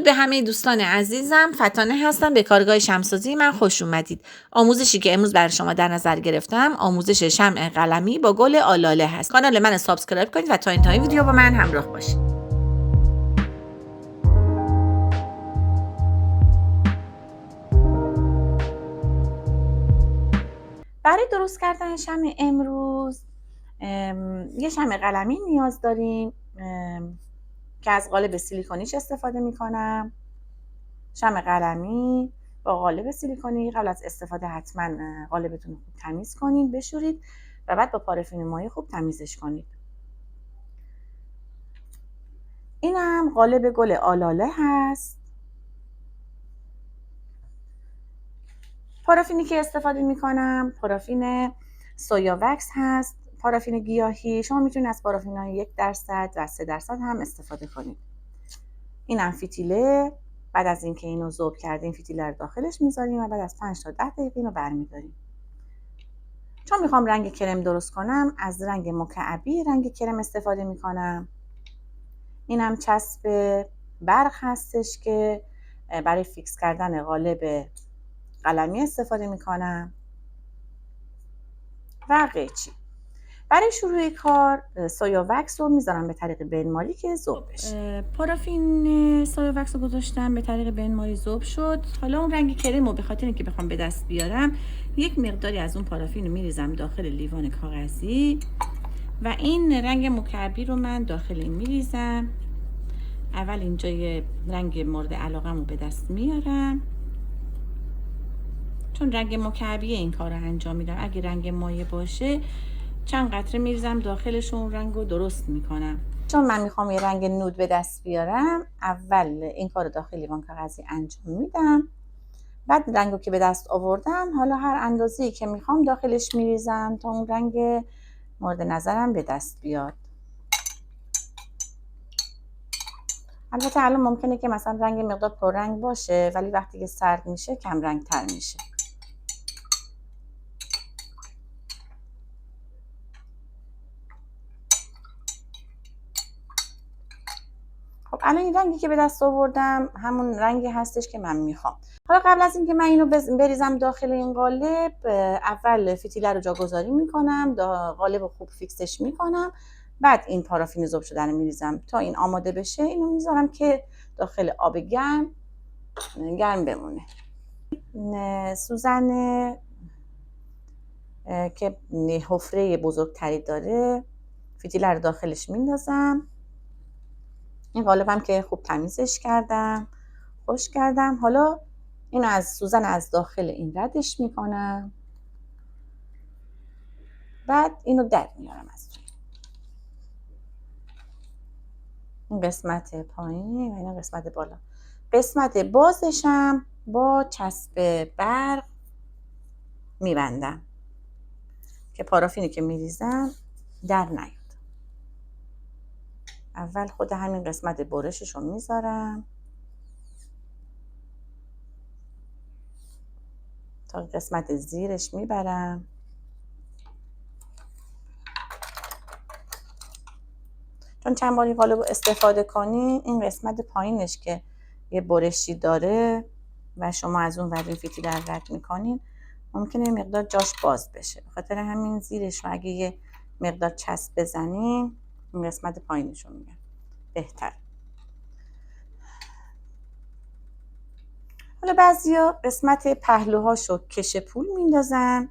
درود به همه دوستان عزیزم. فتانه هستم. به کارگاه شمع‌سازی من خوش اومدید. آموزشی که امروز برای شما در نظر گرفتم آموزش شمع قلمی با گل آلاله هست. کانال من سابسکرایب کنید و تا انتهای ویدیو با من همراه باشید. برای درست کردن شمع امروز یه شمع قلمی نیاز داریم که از قالب سیلیکونیش استفاده میکنم. شمع قلمی با قالب سیلیکونی. قبل از استفاده حتما قالبتون رو خوب تمیز کنید، بشورید و بعد با پارافین مایع خوب تمیزش کنید. اینم قالب گل آلاله هست. پارافینی که استفاده میکنم پارافین سویا وکس هست، پارافین گیاهی. شما میتونید از پارافین های 1% و 3% هم استفاده کنید. اینم فتیله. بعد از اینکه اینو ذوب کردیم فتیله رو داخلش میذاریم و بعد از 5 تا 10 دقیقه اینو برمیداریم. چون میخوام رنگ کرم درست کنم از رنگ مکعبی رنگ کرم استفاده میکنم. اینم چسب برق هستش که برای فیکس کردن قالب قلمی استفاده میکنم و قیچی. برای شروع کار سویا وکس رو میذارم به طریق بنماری که ذوب بشه. پارافین سویا وکس رو گذاشتم به طریق بنماری ذوب شد. حالا اون رنگ کرم رو به خاطر اینکه بخوام به دست بیارم یک مقداری از اون پارافین رو میریزم داخل لیوان کاغذی و این رنگ مکعبی رو من داخل این میریزم. اول اینجا یه رنگ مورد علاقم رو به دست میارم چون رنگ مکعبی این کار رو انجام میدم. اگه رنگ مایع باشه چند قطره میریزم داخلش، اون رنگ رو درست میکنم. چون من میخوام یه رنگ نود به دست بیارم اول این کار رو داخل لیوان کاغذی انجام میدم. بعد رنگ رو که به دست آوردم حالا هر اندازه‌ای که میخوام داخلش میریزم تا اون رنگ مورد نظرم به دست بیاد. البته الان ممکنه که مثلا رنگ مقدار پررنگ باشه ولی وقتی که سرد میشه کم رنگ تر میشه. خب الان این رنگی که به دست آوردم همون رنگی هستش که من میخوام. حالا قبل از اینکه من اینو بریزم داخل این قالب اول فتیله رو جاگذاری میکنم، قالب رو خوب فیکسش میکنم، بعد این پارافین ذوب شده رو میریزم تا این آماده بشه. اینو میذارم که داخل آب گرم بمونه. سوزن که حفره بزرگتری داره فتیله رو داخلش میندازم. این قالبم که خوب تمیزش کردم، خوش کردم. حالا اینو از سوزن از داخل این ردش میکنم، بعد اینو در میارم از توی این قسمت پایین و این قسمت بالا. قسمت بازشم با چسب برق میبندم که پارافینی که میریزم در نیاد. اول خود همین قسمت برشش رو میذارم تا قسمت زیرش میبرم. چون چند باری قالب رو استفاده کنین این قسمت پایینش که یه برشی داره و شما از اون ور فتیله رو رد میکنین ممکنه مقدار جاش باز بشه. به خاطر همین زیرش رو اگه یه مقدار چسب بزنین این قسمت پایینش رو میگم بهتر. حالا بعضیا قسمت پهلوهاشو کش پول میندازن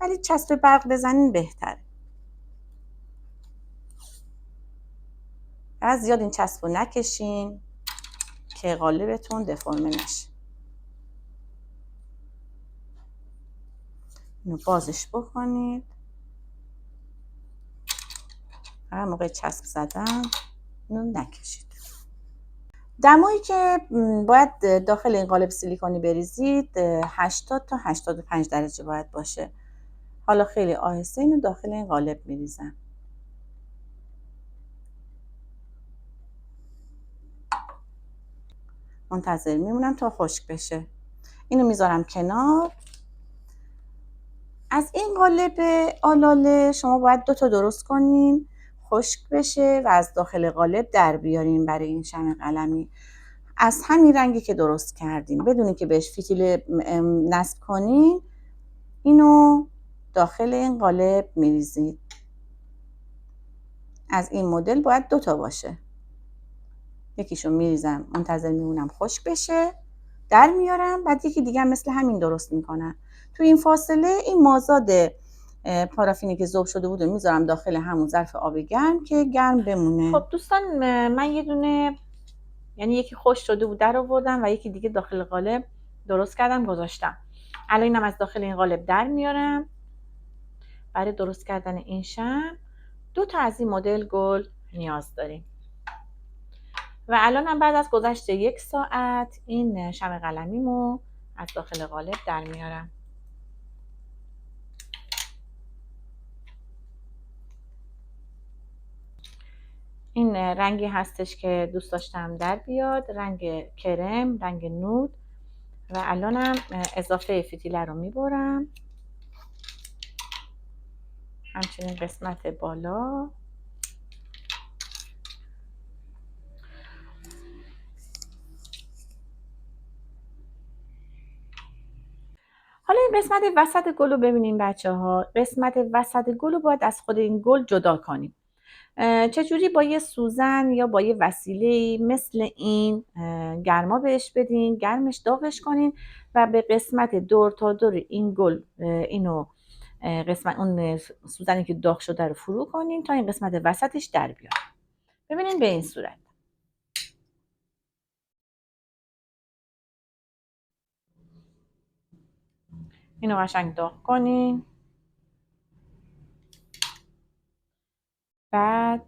ولی چسب برق بزنین بهتره. از زیاد این چسب رو نکشین که قالبتون دفرمه نشه. اینو بازش بکنید. هر موقع چسب زدن اینو نکشید. دمایی که باید داخل این قالب سیلیکونی بریزید 80 تا 85 درجه باید باشه. حالا خیلی آهسته اینو داخل این قالب میریزم. منتظر میمونم تا خشک بشه. اینو میذارم کنار. از این قالب آلاله شما باید 2 تا درست کنین خشک بشه و از داخل قالب در بیارین برای این شمع قلمی. از همین رنگی که درست کردین بدون که بهش فتیل نصب کنین اینو داخل این قالب میریزید. از این مدل باید 2 تا باشه. یکیشو میریزم منتظر میمونم خشک بشه، در میارم، بعد یکی دیگه مثل همین درست میکنم. تو این فاصله این مازاد پارافینی که ذوب شده بود میذارم داخل همون ظرف آب گرم که گرم بمونه. خب دوستان من یه دونه یعنی یکی خشک شده بود در آوردم و یکی دیگه داخل قالب درست کردم گذاشتم. الان اینم از داخل این قالب در میارم. برای درست کردن این شمع 2 تا از این مدل گل نیاز داریم. و الانم بعد از گذشت 1 ساعت این شمع قلمیمو از داخل قالب در میارم. این رنگی هستش که دوست داشتم در بیاد، رنگ کرم، رنگ نود. و الانم اضافه فتیله رو میبرم، همچنین قسمت بالا. حالا این قسمت وسط گل رو ببینیم بچه ها. قسمت وسط گل رو باید از خود این گل جدا کنیم. چجوری؟ با یه سوزن یا با یه وسیله مثل این گرما بهش بدین، گرمش داغش کنین و به قسمت دور تا دور این گل اینو قسمت اون سوزنی که داغ شده رو فرو کنین تا این قسمت وسطش در بیاد. ببینین به این صورت. اینو قشنگ داغ کنین. بعد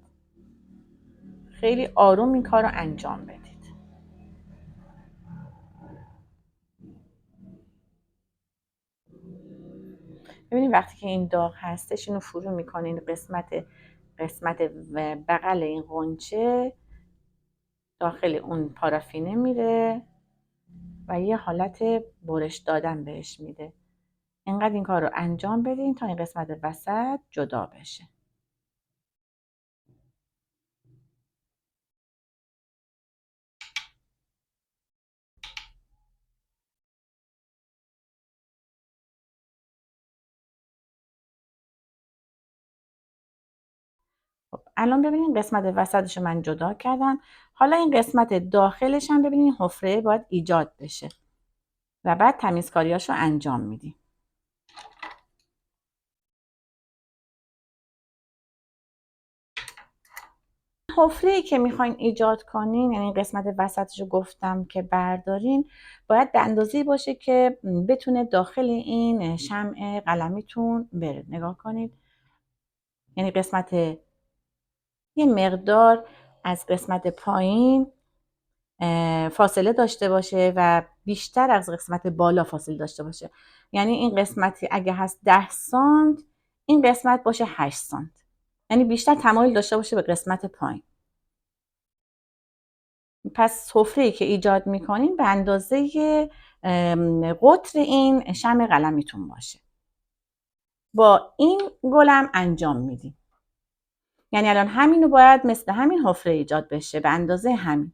خیلی آروم این کار رو انجام بدید. ببینید وقتی که این داغ هستش اینو فرو میکنین قسمت بغل این غنچه داخل اون پارافینه میره و یه حالت برش دادن بهش میده. اینقدر این کار رو انجام بدین تا این قسمت وسط جدا بشه. خب الان ببینین قسمت وسطش رو من جدا کردم. حالا این قسمت داخلش هم ببینین حفره باید ایجاد بشه و بعد تمیزکاریاشو انجام میدیم. حفره‌ای که میخواین ایجاد کنین، یعنی قسمت وسطش رو گفتم که بردارین، باید به اندازه‌ای باشه که بتونه داخل این شمع قلمیتون بره. نگاه کنید، یعنی قسمت یه مقدار از قسمت پایین فاصله داشته باشه و بیشتر از قسمت بالا فاصله داشته باشه. یعنی این قسمتی اگه هست 10 سانت، این قسمت باشه 8 سانت. یعنی بیشتر تمایل داشته باشه به قسمت پایین. پس حفره‌ای که ایجاد میکنین به اندازه قطر این شمع قلمیتون باشه. با این گلم انجام میدیم. یعنی الان همینو باید مثل همین حفره ایجاد بشه به اندازه همین.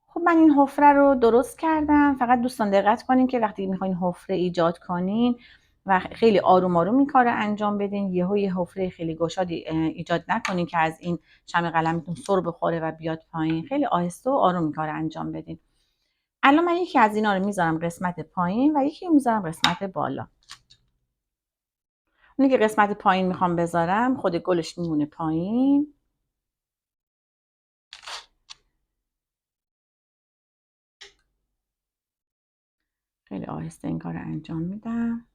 خب من این حفره رو درست کردم. فقط دوستان دقت کنین که وقتی میخواین حفره ایجاد کنین و خیلی آروم آروم این کار رو انجام بدین، یه حفره خیلی گشادی ایجاد نکنین که از این شمع قلمتون سر بخوره و بیاد پایین. خیلی آهسته و آروم این کار رو انجام بدین. الان من یکی از اینا رو میذارم قسمت پایین و یکی رو میذارم قسمت بالا. اونی که قسمت پایین میخوام بذارم خود گلش میمونه پایین. خیلی آهسته این کار رو انجام میدم.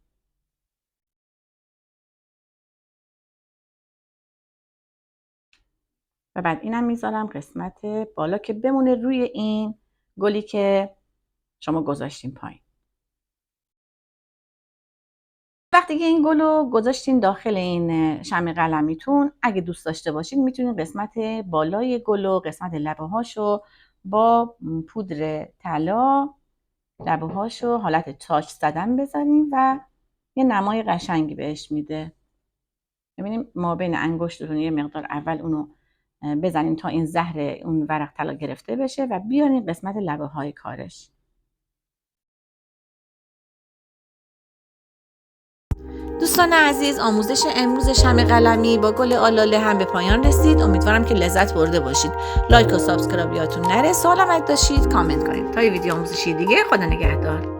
و بعد اینم میذارم قسمت بالا که بمونه روی این گلی که شما گذاشتین پایین. وقتی که این گل رو گذاشتین داخل این شمع قلمیتون، اگه دوست داشته باشین میتونین قسمت بالای گل و قسمت لبه هاشو با پودر طلا لبه هاشو حالت تاچ زدن بذارین و یه نمای قشنگی بهش میده. ببینیم ما بین انگشتتون یه مقدار اول اونو بزنیم تا این زهر اون ورق طلا گرفته بشه و بیاریم قسمت لبه های کارش. دوستان عزیز، آموزش امروز شمع قلمی با گل آلاله هم به پایان رسید. امیدوارم که لذت برده باشید. لایک و سابسکرایب یادتون نره. سوالم اگه داشتید کامنت کنید. تا یه ویدیو آموزشی دیگه، خدا نگهدار.